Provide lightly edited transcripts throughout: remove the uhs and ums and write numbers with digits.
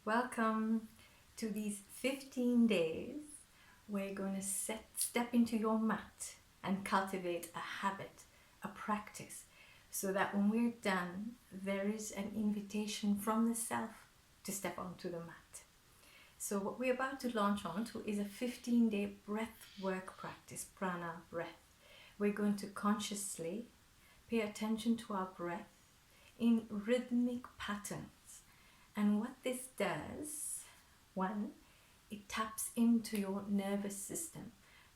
Welcome to these 15 days. We're going to step into your mat and cultivate a habit, a practice, so that when we're done, there is an invitation from the self to step onto the mat. So what we're about to launch onto is a 15-day breath work practice, Prana Breath. We're going to consciously pay attention to our breath in rhythmic patterns. And what this does, one, it taps into your nervous system,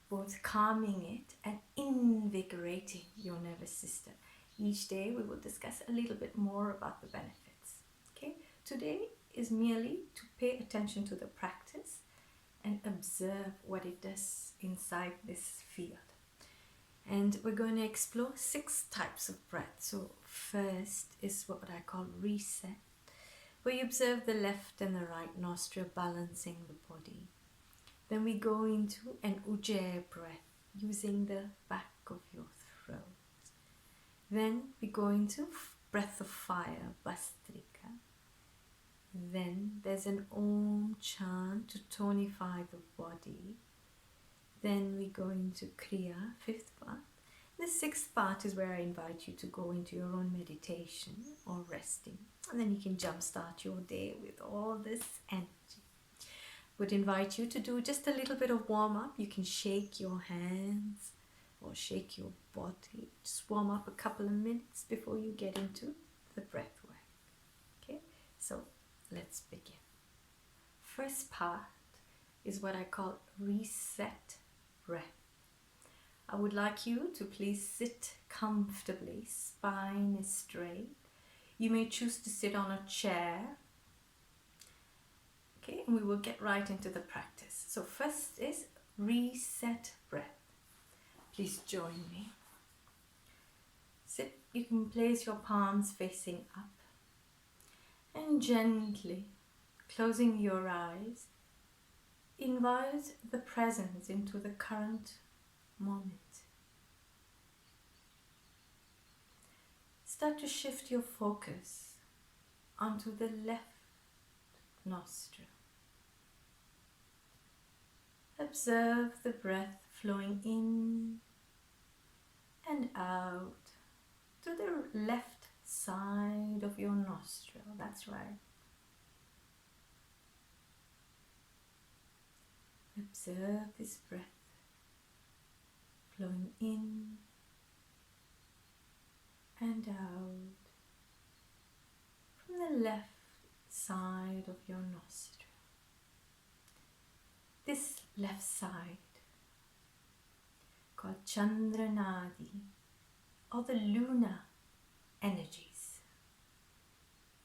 both calming it and invigorating your nervous system. Each day we will discuss a little bit more about the benefits. Okay, today is merely to pay attention to the practice and observe what it does inside this field. And we're going to explore 6 types of breath. So first is what I call reset, where you observe the left and the right nostril balancing the body. Then we go into an UJJAYI breath using the back of your throat. Then we go into breath of fire, BHASTRIKA. Then there's an Om chant to tonify the body. Then we go into Kriya, 5th part. The 6th part is where I invite you to go into your own meditation or resting. And then you can jumpstart your day with all this energy. Would invite you to do just a little bit of warm up. You can shake your hands or shake your body. Just warm up a couple of minutes before you get into the breath work. Okay, so let's begin. First part is what I call reset breath. I would like you to please sit comfortably, spine is straight. You may choose to sit on a chair. Okay, and we will get right into the practice. So first is reset breath. Please join me. Sit, you can place your palms facing up and gently closing your eyes, invite the presence into the current moment. Start to shift your focus onto the left nostril. Observe the breath flowing in and out to the left side of your nostril. That's right. Observe this breath flowing in and out from the left side of your nostril. This left side, called Chandra Nadi, or the lunar energies.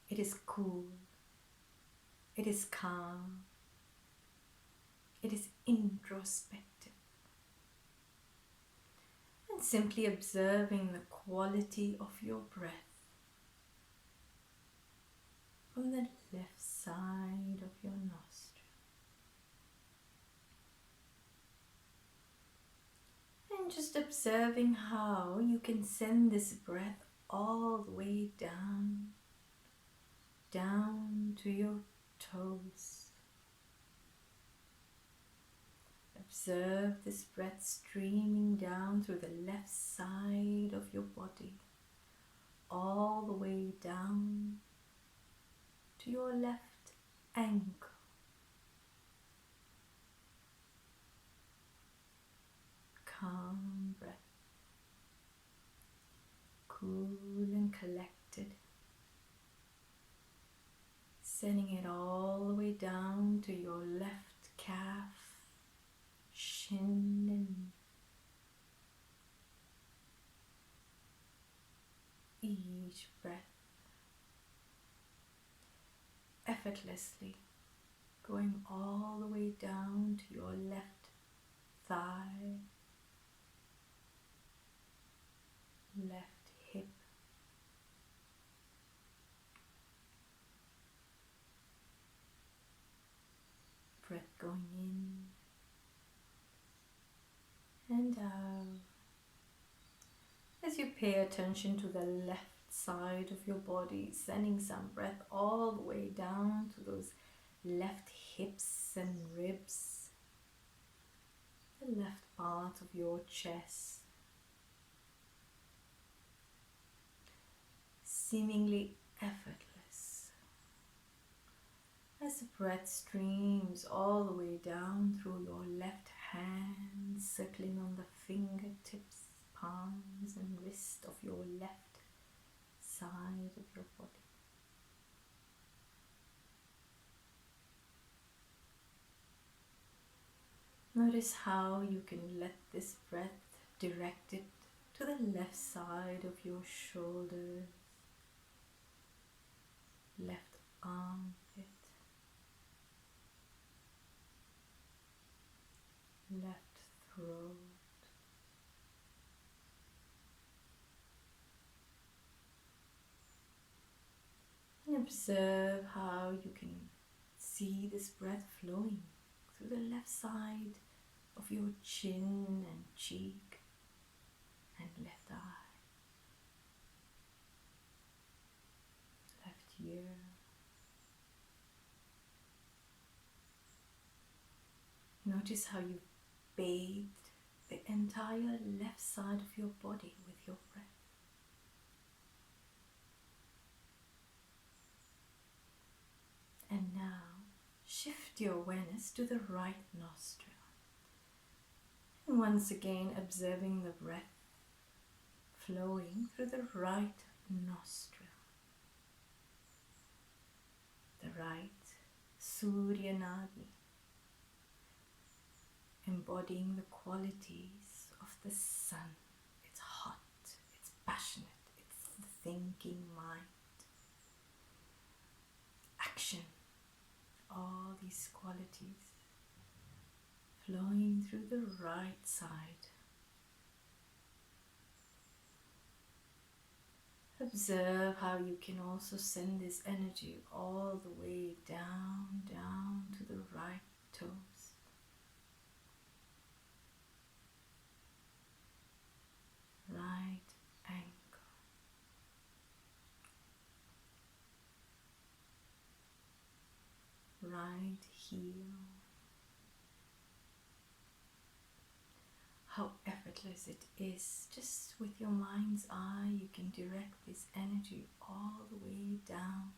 It is cool, it is calm, it is introspective. And simply observing the quality of your breath from the left side of your nostril. And just observing how you can send this breath all the way down to your toes. Observe this breath streaming down through the left side of your body, all the way down to your left ankle. Calm breath, cool and collected, sending it all the way down to your left calf, shin and each breath effortlessly going all the way down to your left thigh, left hip, breath going in and out. As you pay attention to the left side of your body, sending some breath all the way down to those left hips and ribs, the left part of your chest, seemingly effortless as the breath streams all the way down through your left hand, circling on the fingertips, palms and wrist of your left side of your body. Notice how you can let this breath direct it to the left side of your shoulders, left armpit, left throat, and observe how you can see this breath flowing through the left side of your chin and cheek and left eye, left ear. Notice how you bathed the entire left side of your body with your breath. And now shift your awareness to the right nostril. And once again observing the breath flowing through the right nostril. The right Surya Nadi, embodying the qualities of the sun. It's hot, it's passionate, it's the thinking mind. Action, all these qualities flowing through the right side. Observe how you can also send this energy all the way down, down to the right toes. Right ankle. Right heel. How effortless it is. Just with your mind's eye, you can direct this energy all the way down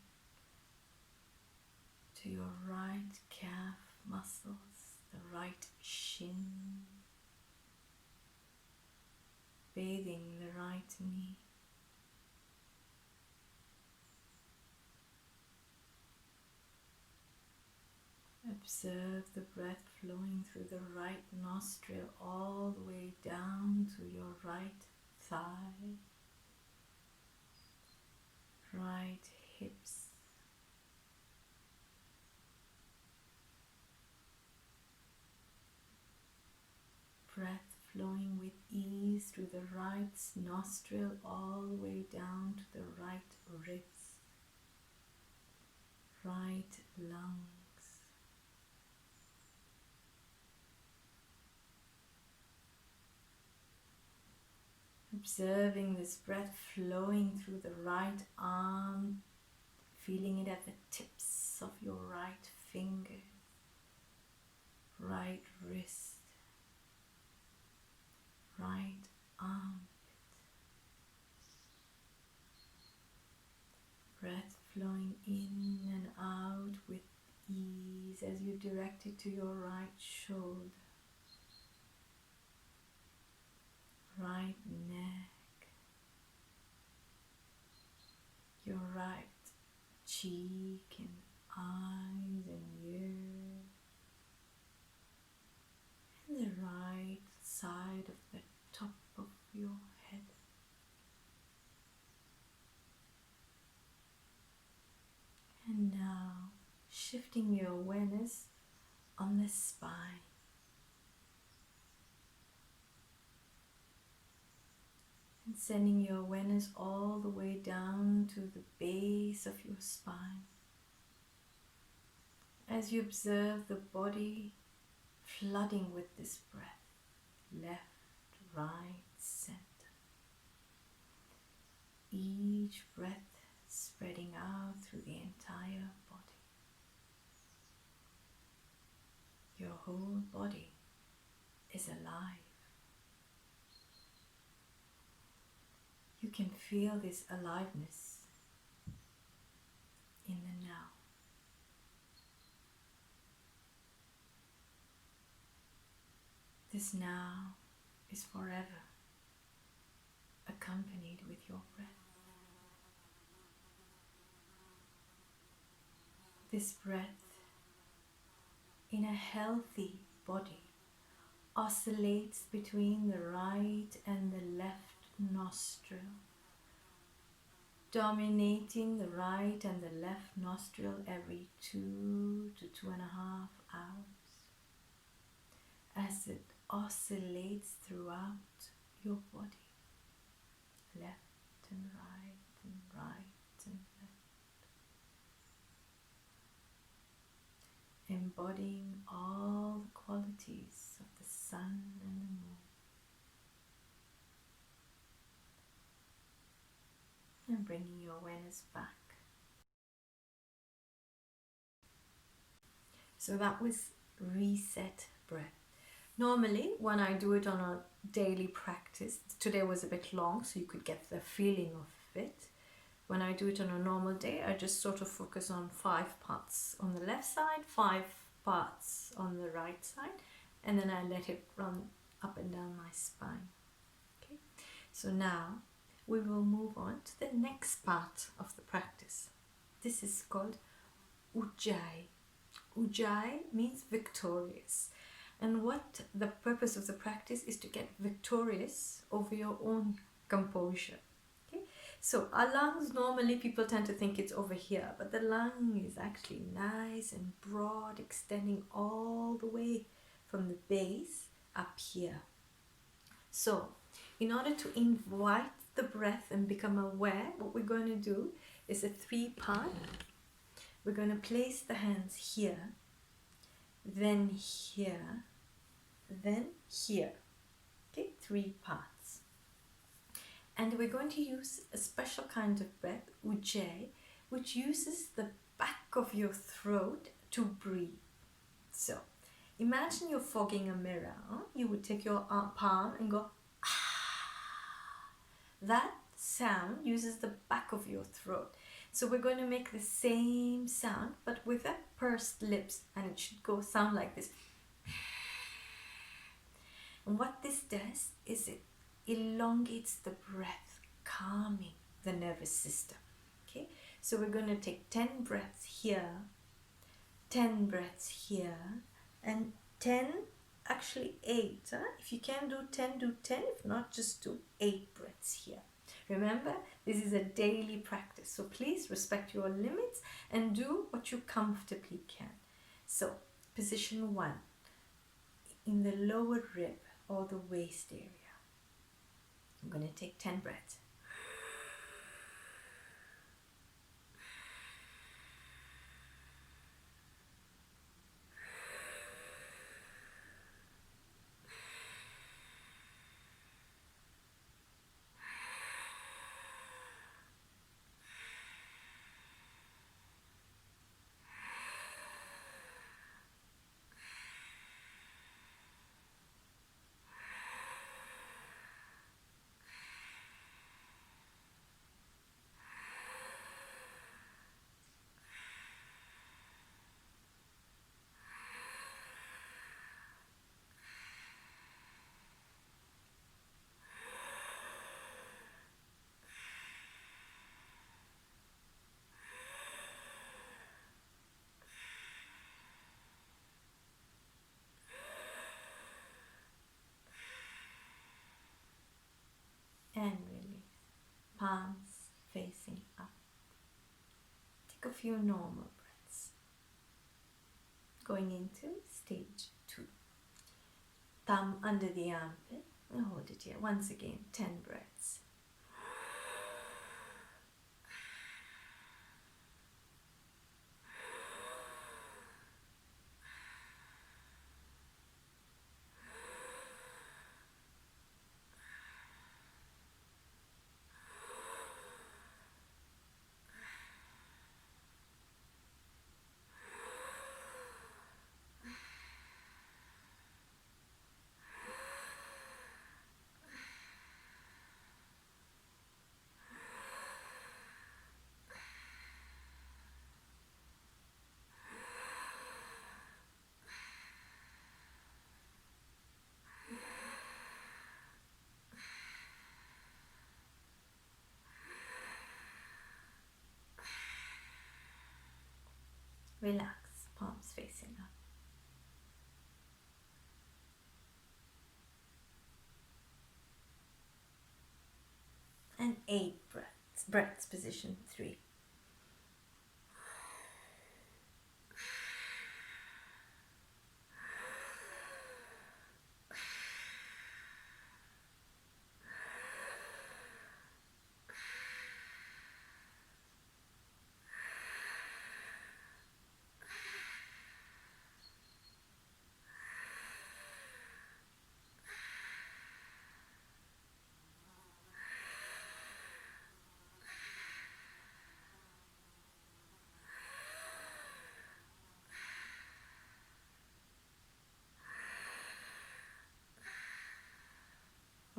to your right calf muscles, the right shin, bathing the right knee. Observe the breath flowing through the right nostril all the way down to your right thigh, right hips, breath flowing with ease through the right nostril all the way down to the right ribs, right lungs. Observing this breath flowing through the right arm, feeling it at the tips of your right finger, right wrist, right armpit. Breath flowing in and out with ease as you direct it to your right shoulder, right neck, your right cheek and eyes and ears, and the right side of the top of your head. And now shifting your awareness on the spine. And sending your awareness all the way down to the base of your spine. As you observe the body flooding with this breath, left, right, center. Each breath spreading out through the entire body. whole body is alive. You can feel this aliveness in the now. This now is forever accompanied with your breath. This breath in a healthy body oscillates between the right and the left nostril, dominating the right and the left nostril every 2 to 2.5 hours as it oscillates throughout your body, left and right and left, embodying all the qualities of the sun and the moon, and bringing your awareness back. So that was reset breath. Normally, when I do it on a daily practice, today was a bit long, so you could get the feeling of it. When I do it on a normal day, I just sort of focus on 5 parts on the left side, 5 parts on the right side, and then I let it run up and down my spine. Okay, so now we will move on to the next part of the practice. This is called UJJAYI. UJJAYI means victorious. And what the purpose of the practice is to get victorious over your own composure. Okay? So our lungs, normally people tend to think it's over here, but the lung is actually nice and broad, extending all the way from the base up here. So in order to invite the breath and become aware, what we're going to do is a 3-part. We're going to place the hands here, then here, then here. Okay, 3 parts. And we're going to use a special kind of breath, UJJAYI, which uses the back of your throat to breathe. So imagine you're fogging a mirror. You would take your palm and go ah. That sound uses the back of your throat. So we're going to make the same sound but with a pursed lips, and it should sound like this. And what this does is it elongates the breath, calming the nervous system. Okay, so we're going to take 10 breaths here, 10 breaths here, and 10, actually 8. If you can do 10, do 10. If not, just do 8 breaths here. Remember, this is a daily practice, so please respect your limits and do what you comfortably can. So, position 1, in the lower rib or the waist area. I'm going to take 10 breaths. And release. Palms facing up. Take a few normal breaths. Going into stage 2. Thumb under the armpit and hold it here. Once again, 10 breaths. relax, palms facing up. And 8 breaths, position 3.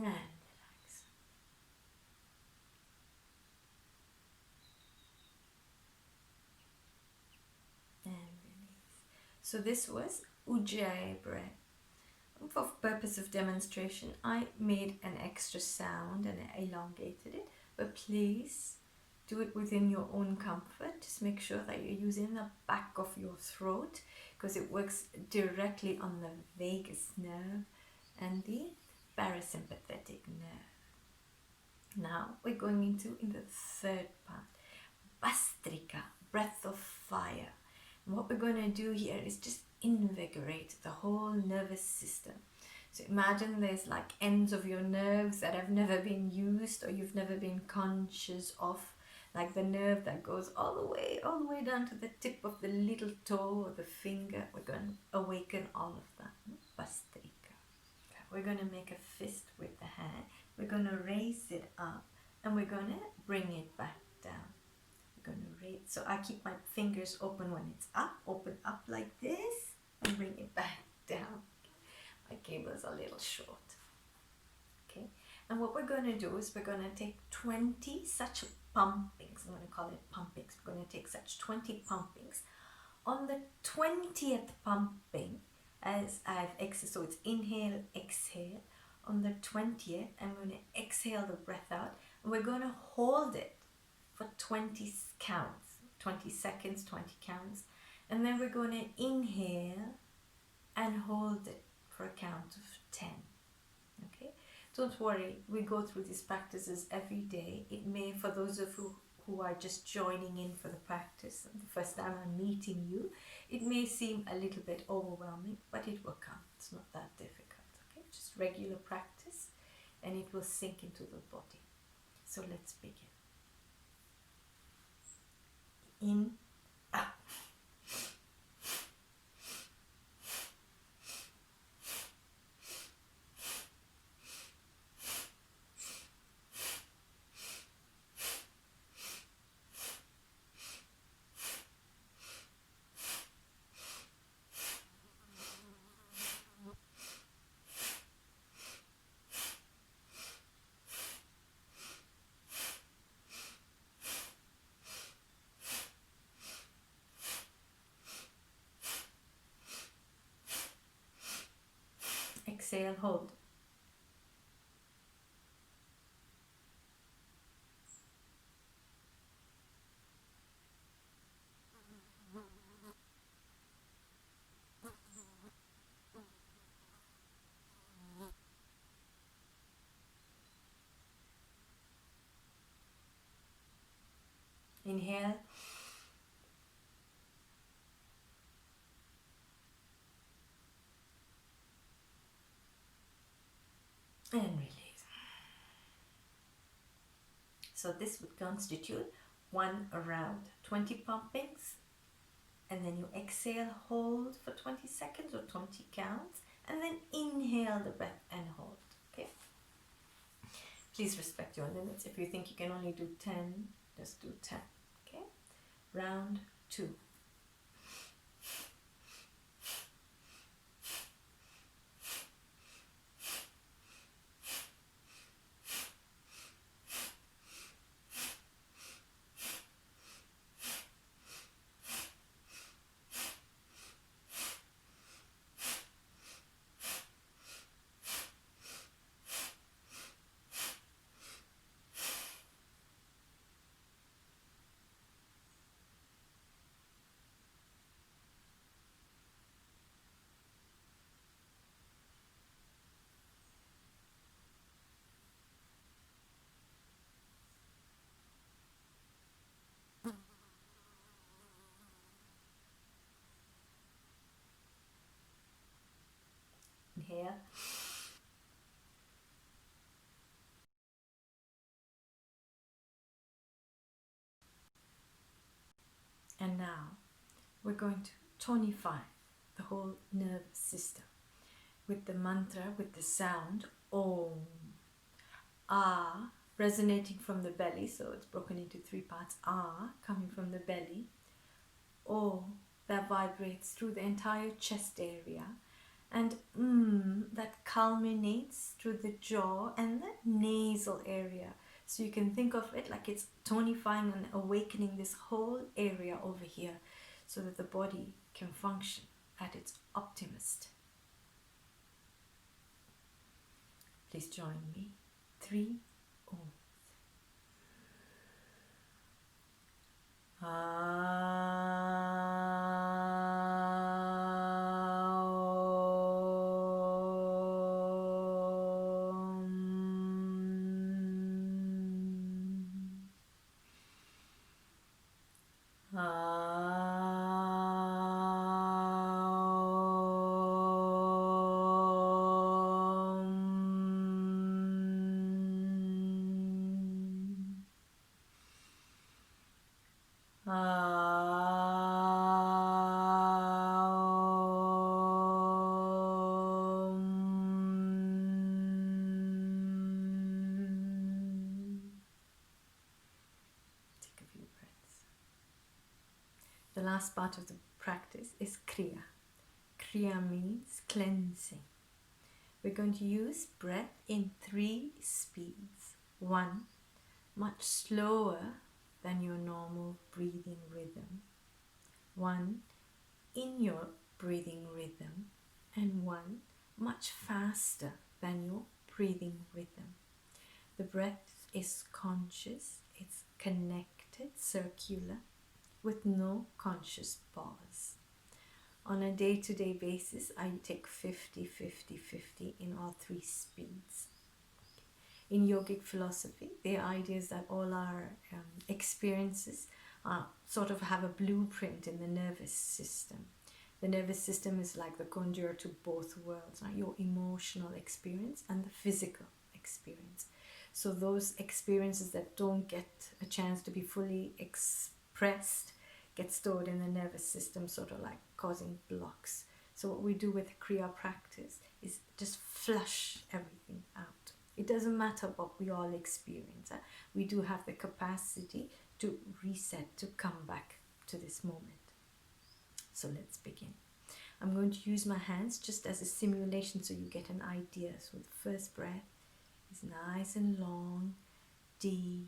And relax. And release. So this was UJJAYI breath. For purpose of demonstration, I made an extra sound and I elongated it, but please do it within your own comfort. Just make sure that you're using the back of your throat, because it works directly on the vagus nerve and the parasympathetic nerve. Now we're going into in the third part, BHASTRIKA, breath of fire. And what we're going to do here is just invigorate the whole nervous system. So imagine there's like ends of your nerves that have never been used or you've never been conscious of, like the nerve that goes all the way down to the tip of the little toe or the finger. We're going to awaken all of that. BHASTRIKA. Okay. We're going to make a fist with the hand. We're going to raise it up and we're going to bring it back down. We're going to raise. So I keep my fingers open when it's up, open up like this, and bring it back down. My cable is a little short. Okay, and what we're going to do is we're going to take 20 such pumpings. I'm going to call it pumpings. We're going to take such 20 pumpings. On the 20th pumping, as I've exhaled, so it's inhale, exhale. On the 20th, I'm going to exhale the breath out, and we're going to hold it for 20 counts, 20 seconds, 20 counts, and then we're going to inhale and hold it for a count of 10. Okay, don't worry, we go through these practices every day. It may, for those of you who are just joining in for the practice, the first time I'm meeting you, it may seem a little bit overwhelming, but it will come. It's not that difficult. Okay, just regular practice and it will sink into the body. So let's begin. In, out. Exhale, hold. Inhale. And release. So this would constitute one round, 20 pumpings, and then you exhale, hold for 20 seconds or 20 counts, and then inhale the breath and hold. Okay? Please respect your limits. If you think you can only do 10, just do 10. Okay? Round 2. Inhale. And now we're going to tonify the whole nervous system with the mantra, with the sound Om. Ah, resonating from the belly, so it's broken into three parts. Ah, coming from the belly. O, that vibrates through the entire chest area. And that culminates through the jaw and the nasal area. So you can think of it like it's tonifying and awakening this whole area over here so that the body can function at its optimist. Please join me. 3 Om. Take a few breaths. The last part of the practice is Kriya. Kriya means cleansing. We're going to use breath in 3 speeds. 1, much slower than your normal breathing rhythm. 1, in your breathing rhythm. And 1, much faster than your breathing rhythm. The breath is conscious, it's connected, circular, with no conscious pause. On a day-to-day basis, I take 50, 50, 50 in all 3 speeds. In yogic philosophy, the idea is that all our experiences sort of have a blueprint in the nervous system. The nervous system is like the conduit to both worlds, right? Your emotional experience and the physical experience. So those experiences that don't get a chance to be fully expressed get stored in the nervous system, sort of like causing blocks. So what we do with Kriya practice is just flush everything out. It doesn't matter what we all experience. We do have the capacity to reset, to come back to this moment. So let's begin. I'm going to use my hands just as a simulation so you get an idea. So the first breath is nice and long, deep,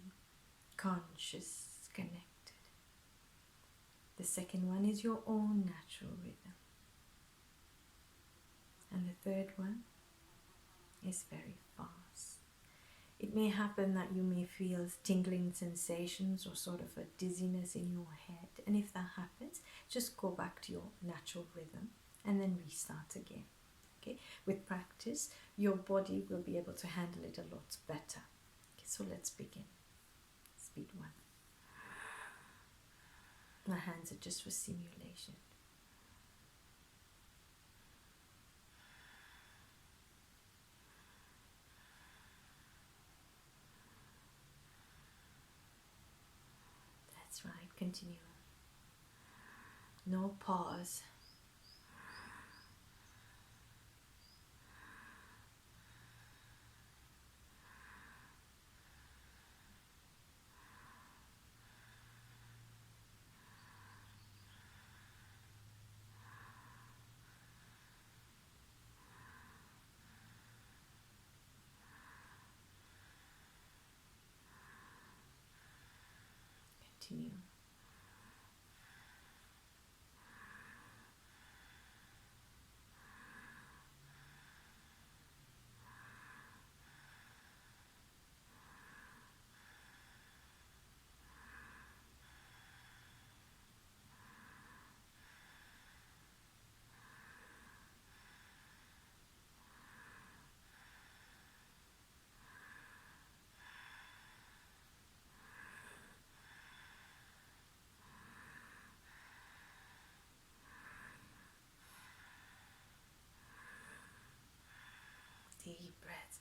conscious, connected. The second one is your own natural rhythm. And the third one is very fast. It may happen that you may feel tingling sensations or sort of a dizziness in your head. And if that happens, just go back to your natural rhythm and then restart again. Okay? With practice, your body will be able to handle it a lot better. Okay, so let's begin. Speed 1. My hands are just for simulation. That's right, continue. No pause. Continue. deep breaths.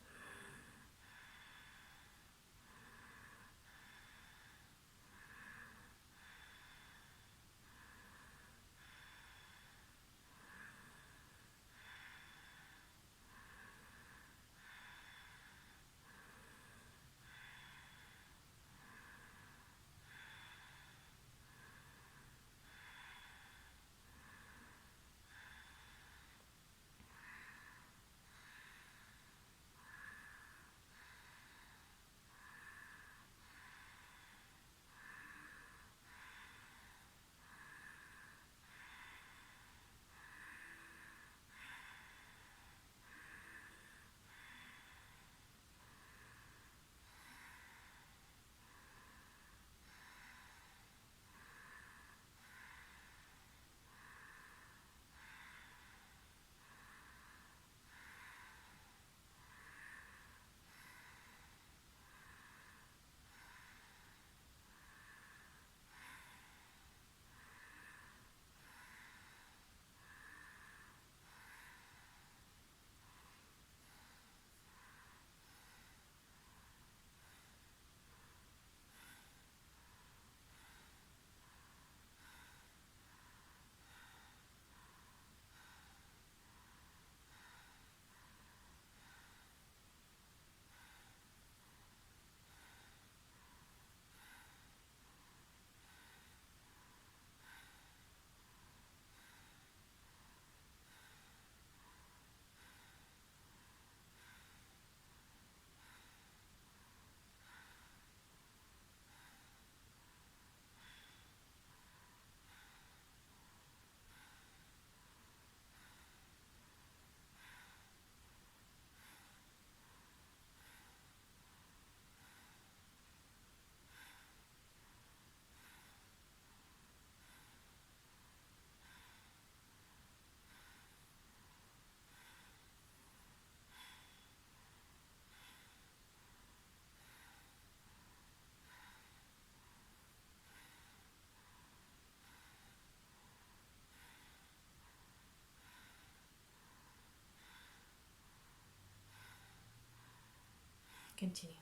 Continue.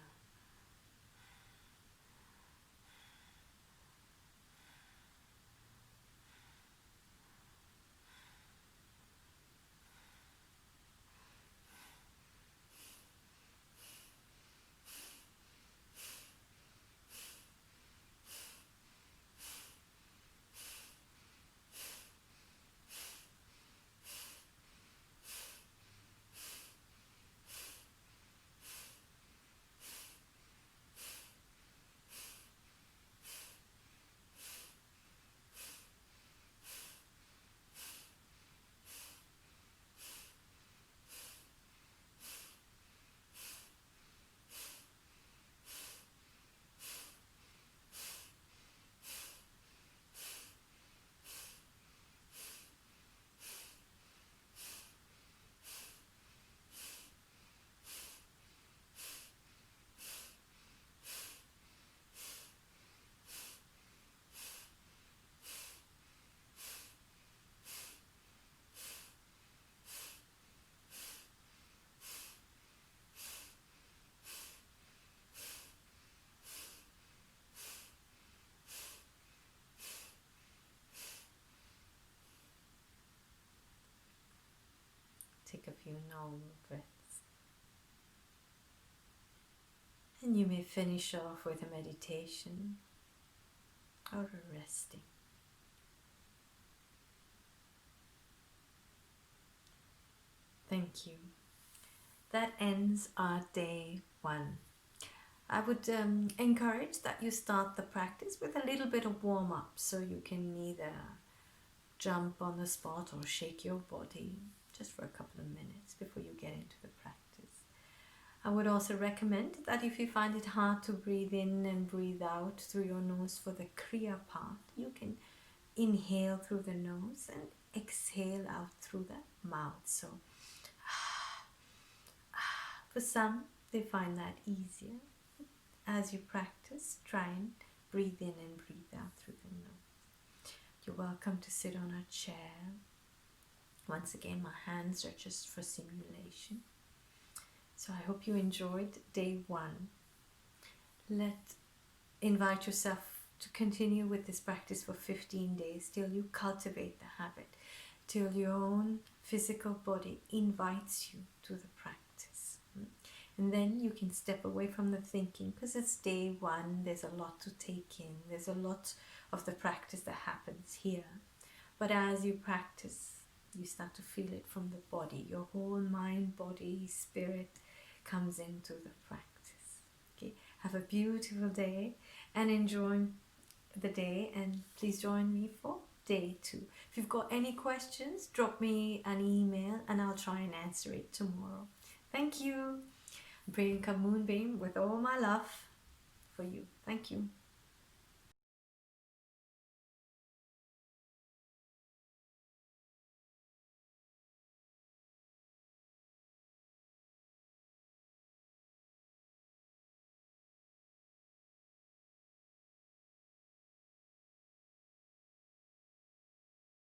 Take a few normal breaths. And you may finish off with a meditation or a resting. Thank you. That ends our day 1. I would encourage that you start the practice with a little bit of warm up, so you can either jump on the spot or shake your body just for a couple of minutes before you get into the practice. I would also recommend that if you find it hard to breathe in and breathe out through your nose for the Kriya part, you can inhale through the nose and exhale out through the mouth. So for some, they find that easier. As you practice, try and breathe in and breathe out through the nose. You're welcome to sit on a chair. Once again, my hands are just for simulation. So I hope you enjoyed day 1. Invite yourself to continue with this practice for 15 days till you cultivate the habit, till your own physical body invites you to the practice. And then you can step away from the thinking, because it's day 1, there's a lot to take in, there's a lot of the practice that happens here. But as you practice, you start to feel it from the body. Your whole mind, body, spirit comes into the practice. Okay, have a beautiful day and enjoy the day, and please join me for day 2. If you've got any questions, drop me an email and I'll try and answer it tomorrow. Thank you. Priyanka, Moonbeam, with all my love for you. Thank you.